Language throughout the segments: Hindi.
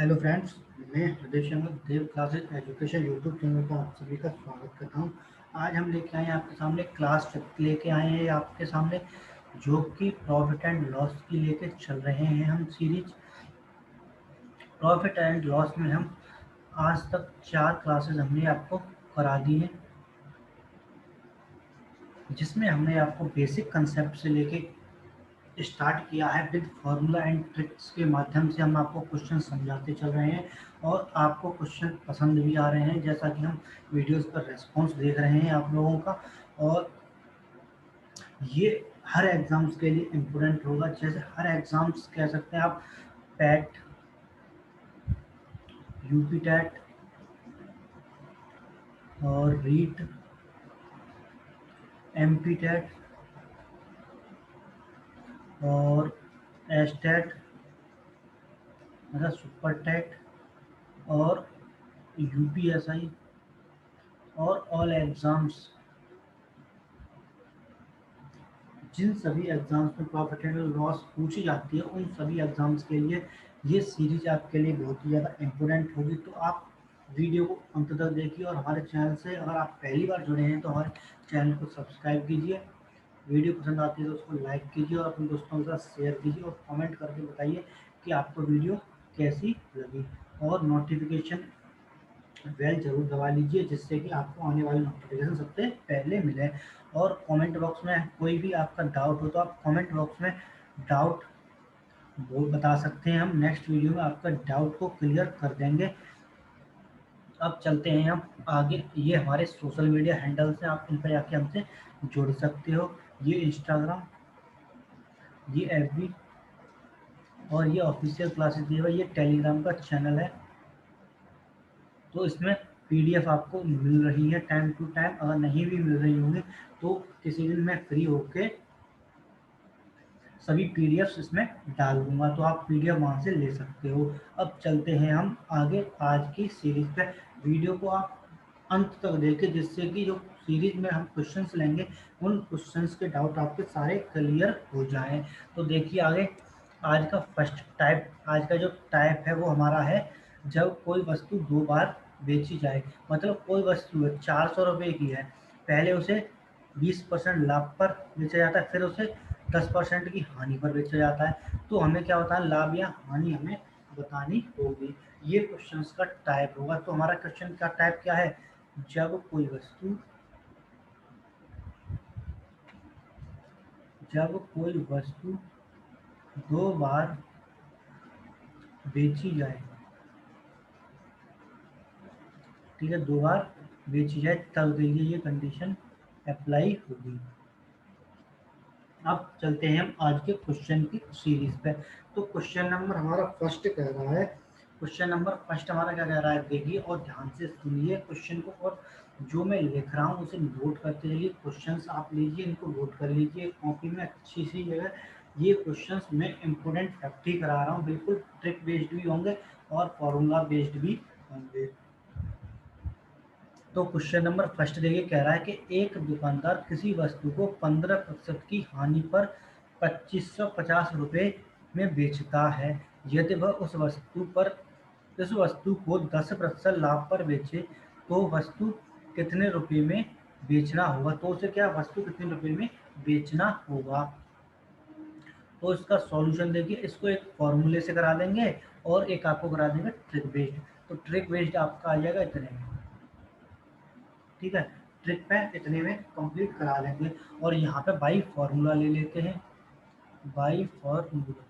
हेलो फ्रेंड्स, मैं हृदय शर्मा देव क्लासेस एजुकेशन यूट्यूब चैनल पर आप सभी का स्वागत करता हूं। आज हम लेके आए हैं आपके सामने क्लास लेके आए हैं आपके सामने, जो कि प्रॉफिट एंड लॉस की लेके चल रहे हैं हम सीरीज। प्रॉफिट एंड लॉस में हम आज तक 4 क्लासेस हमने आपको करा दी हैं, जिसमें हमने आपको बेसिक कंसेप्ट से लेके स्टार्ट किया है। विद फार्मूला एंड ट्रिक्स के माध्यम से हम आपको क्वेश्चन समझाते चल रहे हैं और आपको क्वेश्चन पसंद भी आ रहे हैं, जैसा कि हम वीडियोस पर रेस्पॉन्स देख रहे हैं आप लोगों का। और ये हर एग्ज़ाम्स के लिए इम्पोर्टेंट होगा। जैसे हर एग्ज़ाम्स कह सकते हैं आप, पैट, यूपी टैट और रीट, एमपी टैट और एस टैट, मतलब सुपर टैट, और यूपीएसआई और ऑल एग्ज़ाम्स, जिन सभी एग्ज़ाम्स में प्रॉफिट एंड लॉस पूछी जाती है, उन सभी एग्ज़ाम्स के लिए ये सीरीज आपके लिए बहुत ही ज़्यादा इम्पोर्टेंट होगी। तो आप वीडियो को अंत तक देखिए और हमारे चैनल से अगर आप पहली बार जुड़े हैं तो हमारे चैनल को सब्सक्राइब कीजिए। वीडियो पसंद आती है तो उसको लाइक कीजिए और अपने दोस्तों के साथ शेयर कीजिए और कमेंट करके बताइए कि आपको वीडियो कैसी लगी। और नोटिफिकेशन बेल जरूर दबा लीजिए, जिससे कि आपको आने वाली नोटिफिकेशन सबसे पहले मिले। और कमेंट बॉक्स में कोई भी आपका डाउट हो तो आप कमेंट बॉक्स में डाउट वो बता सकते हैं। हम नेक्स्ट वीडियो में आपका डाउट को क्लियर कर देंगे। अब चलते हैं हम आगे। ये हमारे सोशल मीडिया हैंडल्स हैं, आप इन पर जाके हमसे जुड़ सकते हो। ये इंस्टाग्राम, ये एफबी और ये ऑफिशियल क्लासेस दिए हुआ, ये टेलीग्राम का चैनल है। तो इसमें पीडीएफ आपको मिल रही है टाइम टू टाइम। अगर नहीं भी मिल रही होंगी तो किसी दिन मैं फ्री होके सभी पीडीएफ इसमें डाल दूंगा, तो आप पीडीएफ वहां से ले सकते हो। अब चलते हैं हम आगे आज की सीरीज पे। वीडियो को आप अंत तक देखें, जिससे कि जो सीरीज में हम क्वेश्चंस लेंगे उन क्वेश्चंस के डाउट आपके सारे क्लियर हो जाएं। तो देखिए आगे, आज का फर्स्ट टाइप, आज का जो टाइप है वो हमारा है, जब कोई वस्तु 2 बार बेची जाए। मतलब कोई वस्तु है 400 रुपये की है, पहले उसे 20% लाभ पर बेचा जाता है, फिर उसे 10% की हानि पर बेचा जाता है। तो हमें क्या होता है, लाभ या हानि हमें बतानी होगी। ये क्वेश्चंस का टाइप होगा। तो हमारा क्वेश्चन का टाइप क्या है, जब कोई वस्तु 2 बार बेची जाए, ठीक है, 2 बार बेची जाए तब के लिए ये कंडीशन अप्लाई होगी। अब चलते हैं हम आज के क्वेश्चन की सीरीज पे। तो क्वेश्चन नंबर हमारा फर्स्ट कह रहा है, क्वेश्चन नंबर फर्स्ट हमारा क्या कह रहा है, देखिए और ध्यान से सुनिए क्वेश्चन को, और जो मैं लिख रहा हूँ उसे नोट करते रहिए। क्वेश्चंस आप लीजिए, इनको नोट कर लीजिए कॉपी में अच्छी सी जगह। ये क्वेश्चंस मैं इम्पोर्टेंट फैक्ट ही करा रहा हूँ, बिल्कुल ट्रिक बेस्ड भी होंगे और फॉर्मूला बेस्ड भी होंगे। तो क्वेश्चन नंबर फर्स्ट देखिए, कह रहा है कि एक दुकानदार किसी वस्तु को 15% की हानि पर 2550 रुपये में बेचता है। यदि वह उस वस्तु को 10% लाभ पर बेचे तो वस्तु कितने रुपए में बेचना होगा। तो उसे क्या, वस्तु कितने रुपए में बेचना होगा। तो इसका सॉल्यूशन देखिए, इसको एक फॉर्मूले से करा देंगे और एक आपको करा देंगे ट्रिक बेस्ड। तो ट्रिक बेस्ड आपका आ जाएगा इतने में, ठीक है, ट्रिक पे इतने में कंप्लीट करा लेंगे। और यहाँ पे बाई फार्मूला ले लेते हैं, बाई फार्मूला,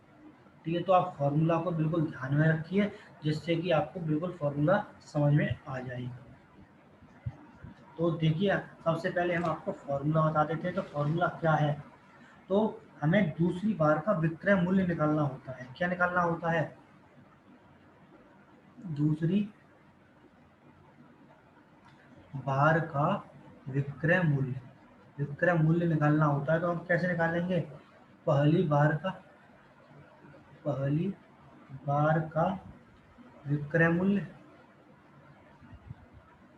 ठीक है। तो आप फार्मूला को बिल्कुल ध्यान में रखिए, जिससे कि आपको बिल्कुल फार्मूला समझ में आ जाएगा। तो देखिए, सबसे पहले हम आपको फार्मूला बता देते हैं। तो फार्मूला क्या है, तो हमें दूसरी बार का विक्रय मूल्य निकालना होता है। क्या निकालना होता है, दूसरी बार का विक्रय मूल्य, विक्रय मूल्य निकालना होता है। तो हम कैसे निकालेंगे, पहली बार का पहली बार का विक्रय मूल्य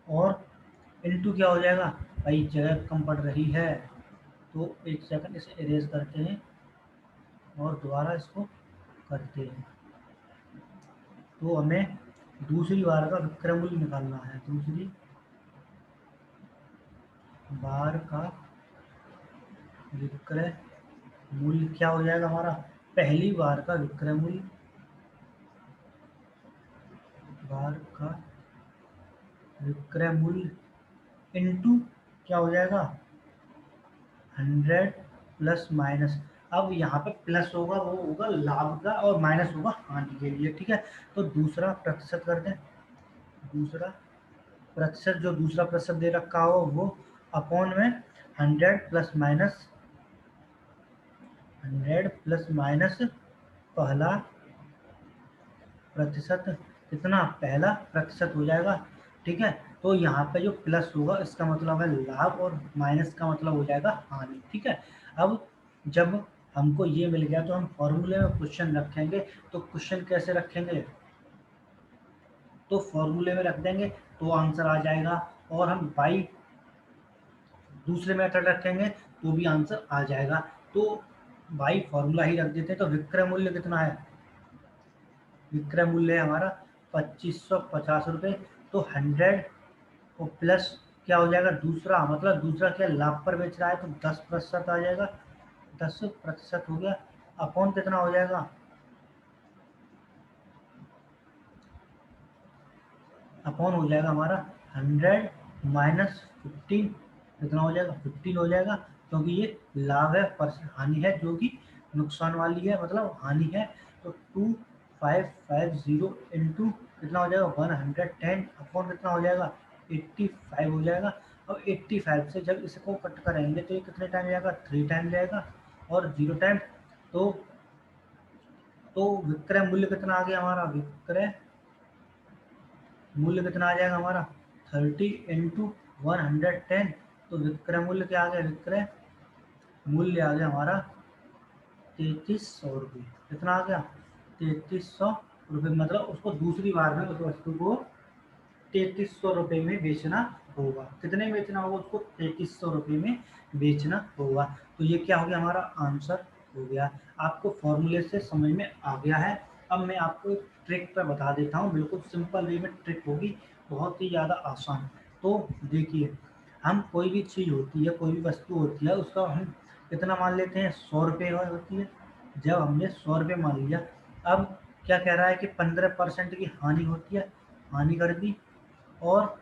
और इनटू क्या हो जाएगा, भाई जगह कम पड़ रही है तो एक सेकंड इसे इरेज करते हैं और दोबारा इसको करते हैं। तो हमें दूसरी बार का विक्रय मूल्य निकालना है। दूसरी बार का विक्रय मूल्य क्या हो जाएगा हमारा, पहली बार का विक्रय मूल्य, बार का विक्रय मूल्य इनटू क्या हो जाएगा 100 प्लस माइनस। अब यहाँ पे प्लस होगा वो होगा लाभ का और माइनस होगा हानि के लिए, ठीक है। तो दूसरा प्रतिशत कर दें, दूसरा प्रतिशत, जो दूसरा प्रतिशत दे रखा हो वो अपॉन में 100 प्लस माइनस पहला प्रतिशत, कितना पहला प्रतिशत हो जाएगा, ठीक है। तो यहाँ पे जो प्लस होगा इसका मतलब है लाभ और माइनस का मतलब हो जाएगा हानि, ठीक है। अब जब हमको ये मिल गया तो हम फॉर्मूले में क्वेश्चन रखेंगे। तो क्वेश्चन कैसे रखेंगे, तो फॉर्मूले में रख देंगे तो आंसर आ जाएगा, और हम बाई दूसरे मेथड रखेंगे तो भी आंसर आ जाएगा। तो बाई फॉर्मूला ही रख देते हैं। तो विक्रय मूल्य कितना है, विक्रय मूल्य है हमारा 2550 रुपये। तो 100 और प्लस क्या हो जाएगा दूसरा, मतलब दूसरा क्या लाभ पर बेच रहा है तो 10% आ जाएगा, 10% हो गया, अपॉन कितना हो जाएगा, अपॉन हो जाएगा हमारा 100 माइनस 15, कितना हो जाएगा 15 हो जाएगा, क्योंकि ये लाभ है, हानि है जो कि नुकसान वाली है, मतलब हानि है। तो 2550 इंटू कितना हो जाएगा 110 अपॉन कितना हो जाएगा 85 हो जाएगा। अब 85 से जब इसको कट करेंगे तो ये कितने टाइम जाएगा 3 टाइम जाएगा और 0 टाइम। तो विक्रय मूल्य कितना आ गया हमारा, विक्रय मूल्य कितना आ जाएगा हमारा 30 इंटू 110। तो विक्रय मूल्य क्या आ गया, विक्रय मूल्य आ गया हमारा 3300 रुपये। कितना आ गया 3300 रुपये, मतलब उसको दूसरी बार में उस वस्तु को 3300 रुपये में बेचना होगा। कितने में बेचना होगा उसको, 3300 रुपये में बेचना होगा। तो ये क्या हो गया हमारा आंसर हो गया। आपको फॉर्मूले से समझ में आ गया है। अब मैं आपको एक ट्रिक पर बता देता हूँ, बिल्कुल सिंपल वे में ट्रिक होगी, बहुत ही ज़्यादा आसान। तो देखिए, हम कोई भी चीज़ होती है, कोई भी वस्तु होती है, उसका हम कितना मान लेते हैं 100 रुपये होती है। जब हमने 100 रुपये मान लिया, अब क्या कह रहा है कि 15% की हानि होती है, हानि कर दी। और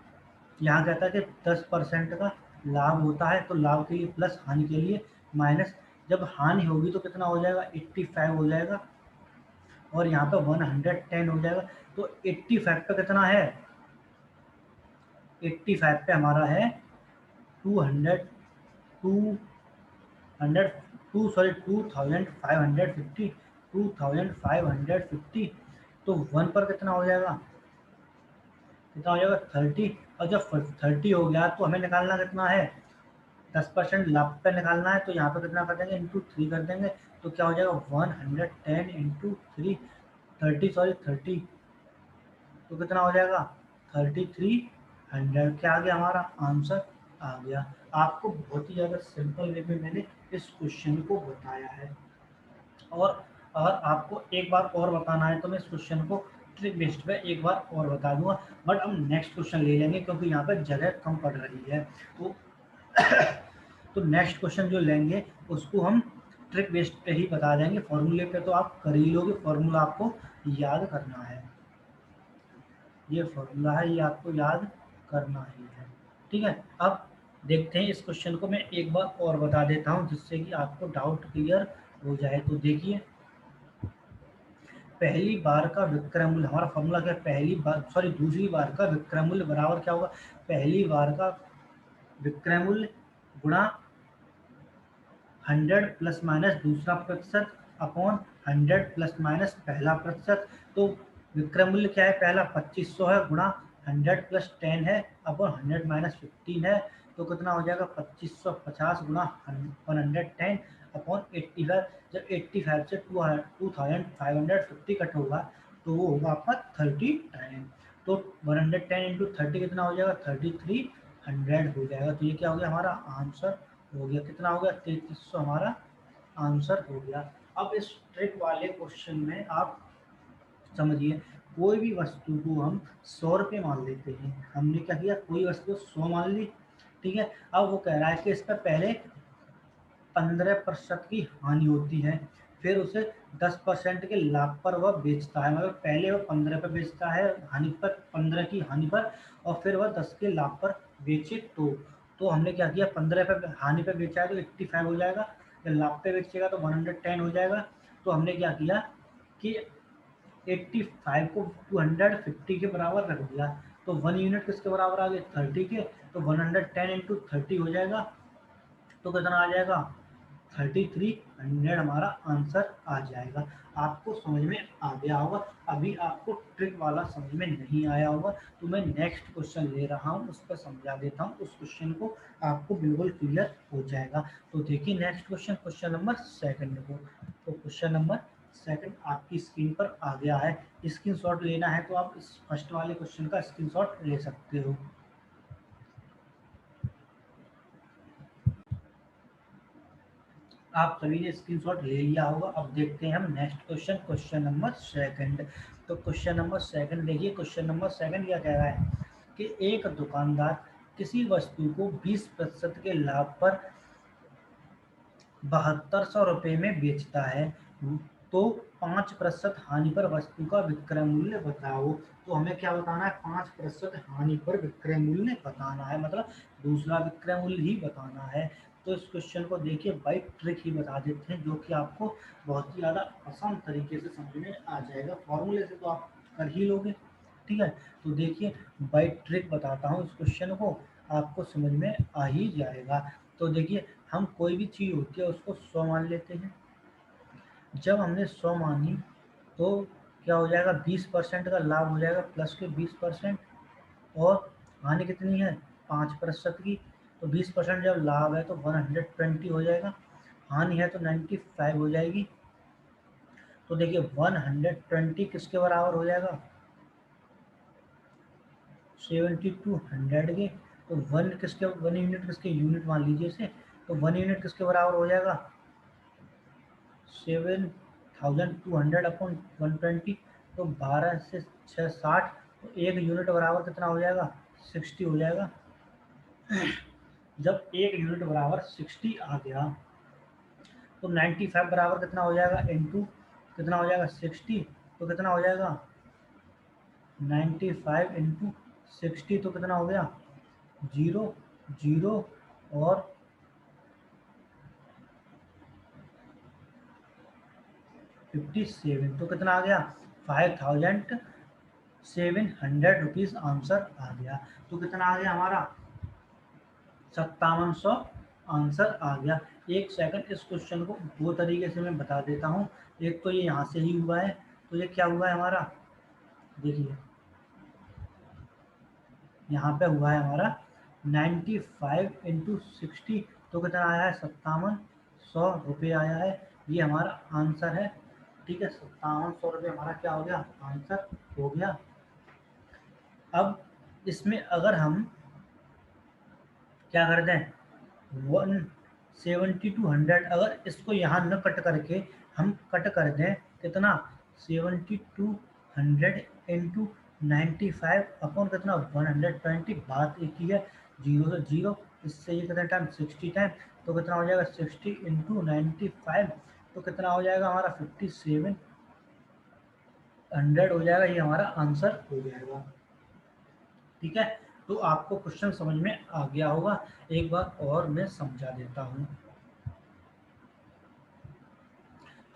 यहाँ कहता है कि 10% का लाभ होता है, तो लाभ के लिए प्लस, हानि के लिए माइनस। जब हानि होगी तो कितना हो जाएगा 85 हो जाएगा, और यहाँ पे 110 हो जाएगा। तो 85 पे कितना है, 85 पे हमारा है 200, 200, 2550, 2550। तो 1 पर कितना हो जाएगा, कितना हो जाएगा 30। और जब 30 हो गया तो हमें निकालना कितना है, 10% लाभ पे निकालना है। तो यहाँ पे कितना कर देंगे, इंटू 3 कर देंगे। तो क्या हो जाएगा 110 इंटू 3, 30 तो कितना हो जाएगा 3300। क्या आ गया हमारा आंसर आ गया। आपको बहुत ही ज़्यादा सिंपल वे में मैंने इस क्वेश्चन को बताया है। और अगर आपको एक बार और बताना है तो मैं इस क्वेश्चन को ट्रिक बेस्ड पे एक बार और बता दूंगा, बट हम नेक्स्ट क्वेश्चन ले लेंगे क्योंकि यहाँ पर जगह कम पड़ रही है। तो नेक्स्ट क्वेश्चन जो लेंगे उसको हम ट्रिक बेस्ड पे ही बता देंगे, फॉर्मूले पे तो आप कर ही लोगे, फॉर्मूला आपको याद करना है। ये फॉर्मूला है, ये आपको याद करना ही है, ठीक है। अब देखते हैं इस क्वेश्चन को मैं एक बार और बता देता हूँ जिससे कि आपको डाउट क्लियर हो जाए। तो देखिए, पहली बार का विक्रय मूल्य, हमारा फॉर्मूला क्या है, पहली बार सॉरी दूसरी बार का विक्रय मूल्य बराबर क्या होगा, पहली बार का विक्रय मूल्य गुणा 100 प्लस माइनस दूसरा प्रतिशत अपॉन 100 प्लस माइनस पहला प्रतिशत। तो विक्रय मूल्य क्या है, पहला 2500 है, गुणा 100 प्लस 10 है अपॉन 100 माइनस 15 है। तो कितना हो जाएगा 2550 गुणा 110 अपॉन 85। जब 85 से 2550 कट होगा तो वो होगा आपका 30 टाइम। तो 110 इंटू 30 कितना हो जाएगा 3300 हो जाएगा। तो ये क्या हो गया हमारा आंसर हो गया, कितना हो गया 3300 हमारा आंसर हो गया। अब इस ट्रिक वाले क्वेश्चन में आप समझिए, कोई भी वस्तु को हम 100 रुपये मान लेते हैं। हमने क्या किया, कोई वस्तु 100 मान ली, ठीक है। अब वो कह रहा है कि इस पर पहले 15% की हानि होती है, फिर उसे 10% के लाभ पर वह बेचता है। मतलब पहले वह 15 पर बेचता है हानि पर, 15 की हानि पर, और फिर वह 10 के लाभ पर बेचे तो हमने क्या किया, 15 पे हानि पे बेचा है तो 85 हो जाएगा, या लाभ पे बेचेगा तो 110 हो जाएगा। तो हमने क्या किया कि 85 को 250 के बराबर रख दिया, तो 1 यूनिट किसके बराबर आ गए, 30 के। तो 110 इंटू 30 हो जाएगा, तो कितना आ जाएगा, 3300 हमारा आंसर आ जाएगा। आपको समझ में आ गया होगा। अभी आपको ट्रिक वाला समझ में नहीं आया होगा, तो मैं नेक्स्ट क्वेश्चन ले रहा हूँ, उस पर समझा देता हूँ, उस क्वेश्चन को आपको बिल्कुल क्लियर हो जाएगा। तो देखिए next question, question number second को। तो क्वेश्चन नंबर सेकंड आपकी स्क्रीन पर आ गया है। स्क्रीनशॉट लेना है तो आप इस फर्स्ट वाले क्वेश्चन का स्क्रीनशॉट ले सकते हो। आप सभी ने स्क्रीनशॉट ले लिया होगा। अब देखते हैं हम next question, question number second. तो क्वेश्चन नंबर सेकंड देखिए, क्वेश्चन नंबर सेकंड क्या कह रहा है कि एक दुकानदार किसी वस्तु को 20% के लाभ पर 7200 रुपये में बेचता है, तो 5% हानि पर वस्तु का विक्रय मूल्य बताओ। तो हमें क्या बताना है, 5% हानि पर विक्रय मूल्य बताना है, मतलब दूसरा विक्रय मूल्य ही बताना है। तो इस क्वेश्चन को देखिए बाई ट्रिक ही बता देते हैं, जो कि आपको बहुत ही ज़्यादा आसान तरीके से समझ में आ जाएगा। फॉर्मूले से तो आप कर ही लोगे, ठीक है। तो देखिए बाई ट्रिक बताता हूँ, इस क्वेश्चन को आपको समझ में आ ही जाएगा। तो देखिए हम कोई भी चीज़ होती है उसको 100 मान लेते हैं। जब हमने 100 मानी तो क्या हो जाएगा, 20% का लाभ हो जाएगा, प्लस के 20%, और हानि कितनी है, 5% की। तो 20% जब लाभ है तो 120 हो जाएगा, हानि है तो 95 हो जाएगी। तो देखिए 120 किसके बराबर हो जाएगा, 7200 के। तो वन किसके, 1 यूनिट किसके, यूनिट मान लीजिए इसे। तो 1 यूनिट किसके बराबर हो जाएगा, 7200 अपॉन 120। तो 12 से 6 60, तो 1 यूनिट बराबर कितना हो जाएगा, 60 हो जाएगा। जब 1 यूनिट बराबर 60 आ गया तो 95 बराबर कितना हो जाएगा, इंटू कितना हो जाएगा 60, तो कितना हो जाएगा 95 इंटू 60, तो कितना हो गया, 0 0 और 57, तो कितना आ गया, 5700 रुपीज़ आंसर आ गया। तो कितना आ गया हमारा, 5700 आंसर आ गया। एक सेकंड, इस क्वेश्चन को दो तरीके से मैं बता देता हूँ। एक तो ये यहाँ से ही हुआ है, तो ये क्या हुआ है हमारा, देखिए यहाँ पे हुआ है हमारा 95 इंटू 60, तो कितना आया है, 5700 रुपये आया है। ये हमारा आंसर है, ठीक है। 5700 रुपये हमारा क्या हो गया, आंसर हो गया। अब इसमें अगर हम क्या करते हैं, 17200, अगर इसको यहाँ न कट करके हम कट कर दें कितना, 7200 इंटू 95 अपॉन कितना, 120। बात एक ही है, जीरो से जीरो, इससे ये कितना टाइम, 60 टाइम। तो कितना हो जाएगा, 60 इंटू 95, तो कितना हो जाएगा हमारा, 5700 हो जाएगा। ये हमारा आंसर हो जाएगा, ठीक है। तो आपको क्वेश्चन समझ में आ गया होगा। एक बार और मैं समझा देता हूँ।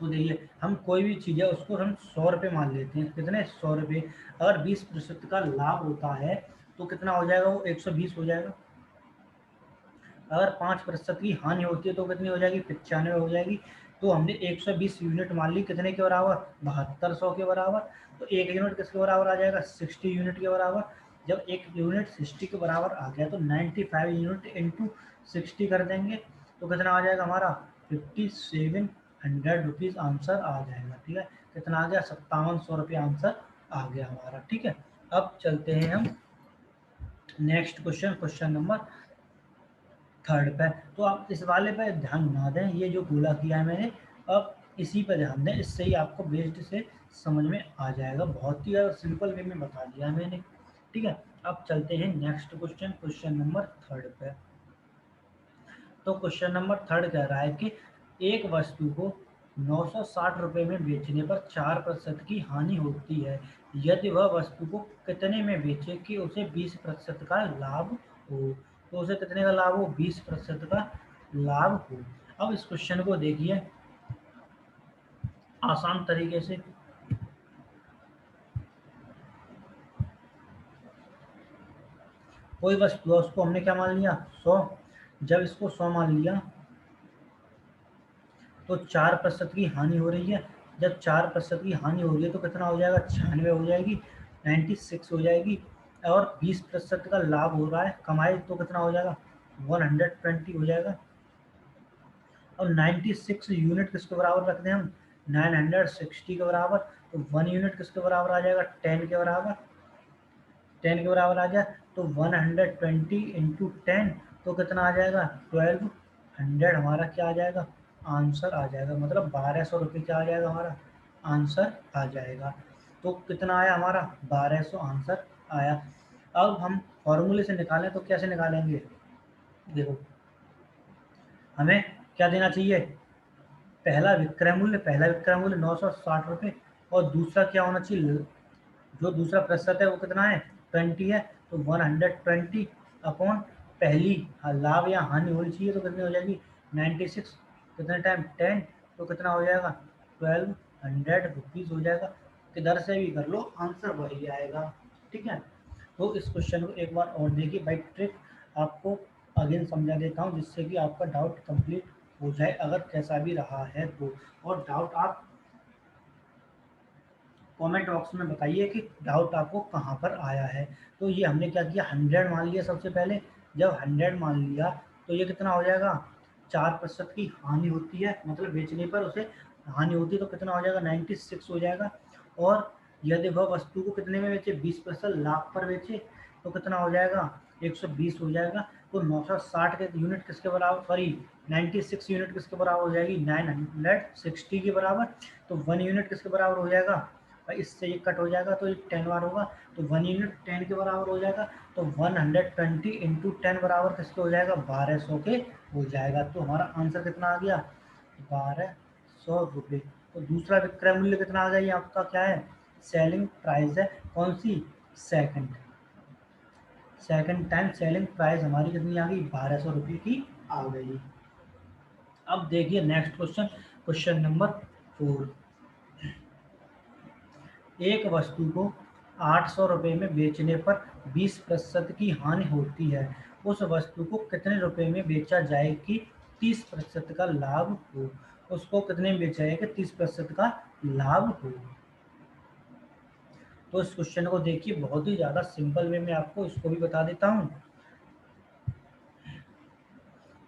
तो देखिए हम कोई भी चीज़ है उसको हम 100 रुपये मान लेते हैं, कितने, 100 रुपये। अगर 20% का लाभ होता है तो कितना हो जाएगा, वो 120 हो जाएगा। अगर 5% की हानि होती है तो कितनी हो जाएगी, 95 हो जाएगी। तो हमने 120 यूनिट मान ली, कितने के बराबर, 7200 के बराबर। तो एक यूनिट किसके बराबर आ जाएगा, 60 यूनिट के बराबर। जब एक यूनिट 60 के बराबर आ गया तो 95 यूनिट इंटू 60 कर देंगे, तो कितना आ जाएगा हमारा, 5700 रुपीज़ आंसर आ जाएगा, ठीक है। कितना आ गया, 5700 रुपये आंसर आ गया हमारा, ठीक है। अब चलते हैं हम next question, question number third पे। तो आप इस वाले पे ध्यान ना दें, ये जो गोला किया है मैंने। अब इसी पर ध्यान दें, इससे ही आपको बेस्ड से समझ में आ जाएगा। बहुत ही सिंपल वे में बता दिया मैंने। ठीक है, अब चलते हैं नेक्स्ट क्वेश्चन, क्वेश्चन नंबर 3 पे। तो क्वेश्चन नंबर 3 कह रहा है कि एक वस्तु को 960 रुपये में बेचने पर 4% की हानि होती है, यदि वह वस्तु को कितने में बेचे कि उसे 20% का लाभ हो। तो उसे कितने का लाभ हो? 20% का लाभ हो। अब इस क्वेश्चन को देखिए आसान तरीके से। कोई वस्तु है, उसको हमने क्या मान लिया? 100। जब इसको 100 मान लिया तो 4% की हानि हो रही है। जब 4% की हानि हो रही है तो कितना हो जाएगा? 96 हो जाएगी, 96 हो जाएगी। और 20% का लाभ हो रहा है, कमाई, तो कितना हो जाएगा? 120 हो जाएगा। और 96 यूनिट किसके बराबर रख दें हम? 960 के बराबर। तो 1 यूनिट किसके बराबर आ जाएगा? 10 के बराबर। 10 के बराबर आ जाए तो 120 इंटू 10 तो कितना आ जाएगा? 1200 हमारा क्या आ जाएगा? आंसर आ जाएगा। मतलब 1200 रुपये क्या आ जाएगा? हमारा आंसर आ जाएगा। तो कितना आया हमारा? 1200 आंसर आया। अब हम फॉर्मूले से निकालें तो कैसे निकालेंगे? देखो, हमें क्या देना चाहिए? पहला विक्रय मूल्य 960 रुपये। और दूसरा क्या होना चाहिए? जो दूसरा प्रतिशत है वो कितना है? 20 है। तो 120 अपॉन पहली लाभ या हानि होनी चाहिए तो कितनी हो जाएगी? 96। कितने टाइम? 10। तो कितना हो जाएगा? 1200 रुपीज़ हो जाएगा। किधर से भी कर लो आंसर वही आएगा। ठीक है, तो इस क्वेश्चन को एक बार और देखिए बाई ट्रिक, आपको अगेन समझा देता हूँ जिससे कि आपका डाउट कंप्लीट हो जाए अगर कैसा भी रहा है तो। और डाउट आप कमेंट बॉक्स में बताइए कि डाउट आपको कहाँ पर आया है। तो ये हमने क्या किया? 100 मान लिया सबसे पहले। जब 100 मान लिया तो ये कितना हो जाएगा? 4% की हानि होती है, मतलब बेचने पर उसे हानि होती है तो कितना हो जाएगा? 96 हो जाएगा। और यदि वह वस्तु को कितने में बेचे? 20% लाभ पर बेचे तो कितना हो जाएगा? 120 हो जाएगा। तो 960 के यूनिट किसके बराबर, सॉरी 96 यूनिट किसके बराबर हो जाएगी? 960 के बराबर। तो 1 यूनिट किसके बराबर हो जाएगा? भाई इससे ये कट हो जाएगा तो ये 10 बार होगा। तो 1 यूनिट 10 के बराबर हो जाएगा। तो 120 इंटू 10 बराबर किसके हो जाएगा? 1200 के हो जाएगा। तो हमारा आंसर कितना आ गया? 1200 रुपये। तो दूसरा विक्रय मूल्य कितना आ गया? ये आपका क्या है? सेलिंग प्राइस है। कौन सी? Second. Second time selling price हमारी कितनी आ गई? 1200 रुपये की आ गई। अब देखिए नेक्स्ट क्वेश्चन, क्वेश्चन नंबर 4। एक वस्तु को 800 रुपये में बेचने पर 20% की हानि होती है, उस वस्तु को कितने रुपए में बेचा जाए कि 30% का लाभ हो? उसको कितने में बेचा जाए कि 30% का लाभ हो? तो इस क्वेश्चन को देखिए बहुत ही ज़्यादा सिंपल वे में आपको इसको भी बता देता हूँ।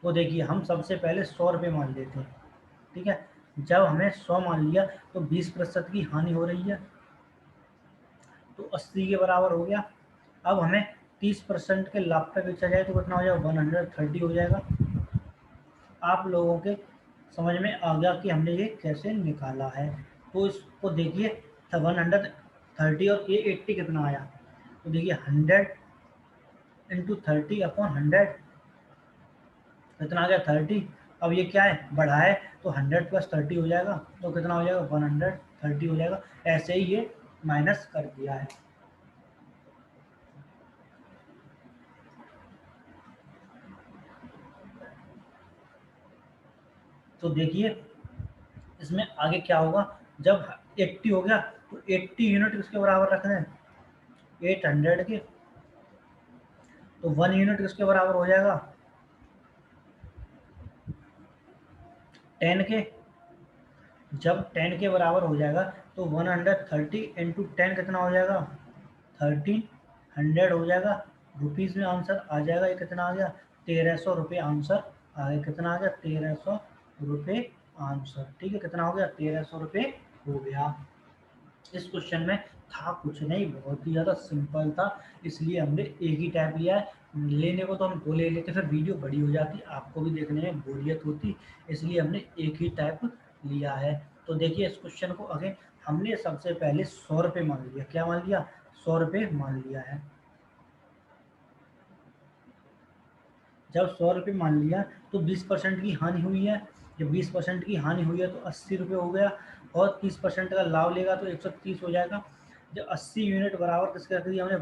तो देखिए हम सबसे पहले 100 रुपये मान लेते हैं। ठीक है, जब हमें 100 मान लिया तो 20% की हानि हो रही है तो 80 के बराबर हो गया। अब हमें 30% के लाभ पे बेचा जाए तो कितना हो जाएगा? 130 हो जाएगा। आप लोगों के समझ में आ गया कि हमने ये कैसे निकाला है। तो इसको देखिए 130 और ये 80 कितना आया? तो देखिए 100 इंटू 30 अपॉन 100 कितना आ गया? 30। अब ये क्या है? बढ़ा है तो 100 प्लस 30 हो जाएगा तो कितना हो जाएगा? 130 हो जाएगा। ऐसे ही ये माइनस कर दिया है। तो देखिए इसमें आगे क्या होगा? जब 80 हो गया तो 80 यूनिट किसके बराबर रख दें? 800 के। तो 1 यूनिट किसके बराबर हो जाएगा? 10 के। जब 10 के बराबर हो जाएगा तो 130 इंटू 10 कितना हो जाएगा? 1300 हो जाएगा। रुपीज़ में आंसर आ जाएगा। ये कितना आ गया? 1300 रुपये आंसर आ गया। कितना आ गया? 1300 रुपये आंसर। ठीक है, कितना हो गया? 1300 रुपये हो गया। इस क्वेश्चन में था कुछ नहीं, बहुत ही ज़्यादा सिंपल था, इसलिए हमने एक ही टाइप लिया है। लेने को तो हम दो ले लेते फिर वीडियो बड़ी हो जाती, आपको भी देखने में बोरियत होती, इसलिए हमने एक ही टाइप लिया है। तो देखिए इस क्वेश्चन को अगेन हमने सबसे पहले 100 रुपये मान लिया। क्या मान लिया? 100 रुपये मान लिया है। जब 100 रुपये मान लिया तो 20% की हानि हुई है। जब 20% की हानि हुई है तो 80 रुपये हो गया, और 30% का लाभ लेगा तो 130 हो जाएगा। जब 80 यूनिट बराबर किसके रख दिया हमने,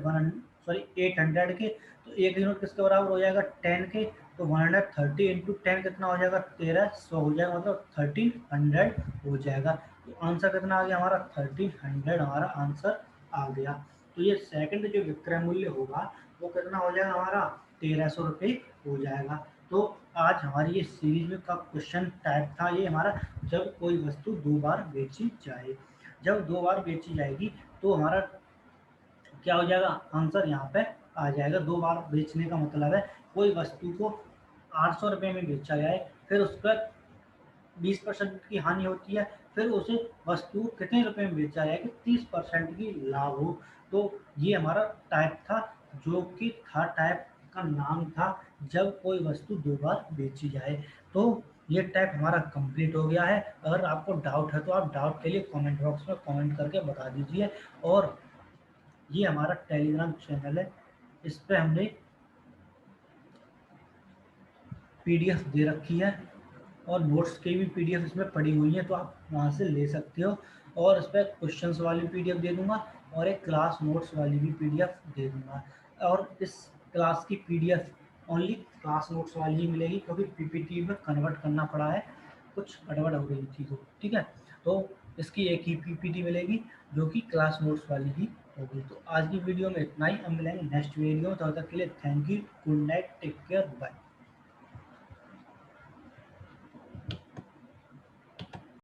800 के, तो 1 यूनिट किसके बराबर हो जाएगा, 10 के। तो 130 इंटू 10 कितना हो जाएगा, 1300 हो जाएगा, मतलब 1300 हो जाएगा। तो आंसर कितना आ गया हमारा, 1300 हमारा आंसर आ गया। तो ये सेकंड जो विक्रय मूल्य होगा वो कितना हो जाएगा हमारा, 1300 रुपये हो जाएगा। तो आज हमारी ये सीरीज में का क्वेश्चन टाइप था ये हमारा, जब कोई वस्तु 2 बार बेची जाए। जब 2 बार बेची जाएगी तो हमारा क्या हो जाएगा, आंसर यहाँ पे आ जाएगा। 2 बार बेचने का मतलब है कोई वस्तु को 800 रुपये में बेचा जाए, फिर उस पर 20% की हानि होती है, फिर उसे वस्तु को कितने रुपए में बेचा जाए कि 30% की लाभ हो। तो ये हमारा टाइप था, जो कि था टाइप का नाम था जब कोई वस्तु 2 बार बेची जाए। तो ये टाइप हमारा कंप्लीट हो गया है। अगर आपको डाउट है तो आप डाउट के लिए कमेंट बॉक्स में कमेंट करके बता दीजिए। और ये हमारा टेलीग्राम चैनल है, इस पे हमने पीडीएफ दे रखी है, और नोट्स की भी पीडीएफ इसमें पड़ी हुई है, तो आप वहाँ से ले सकते हो। और इस पर क्वेश्चंस वाली पीडीएफ दे दूंगा, और एक क्लास नोट्स वाली भी पीडीएफ दे दूंगा। और इस क्लास की पीडीएफ ओनली क्लास नोट्स वाली ही मिलेगी, क्योंकि पीपीटी में कन्वर्ट करना पड़ा है, कुछ गड़बड़ हो गई थी तो, ठीक है। तो इसकी एक ही पीपीटी मिलेगी जो कि क्लास नोट्स वाली ही होगी। तो आज की वीडियो में इतना ही, हम मिलेंगे नेक्स्ट वीडियो में, तब तक के लिए thank you, good night, take care, bye.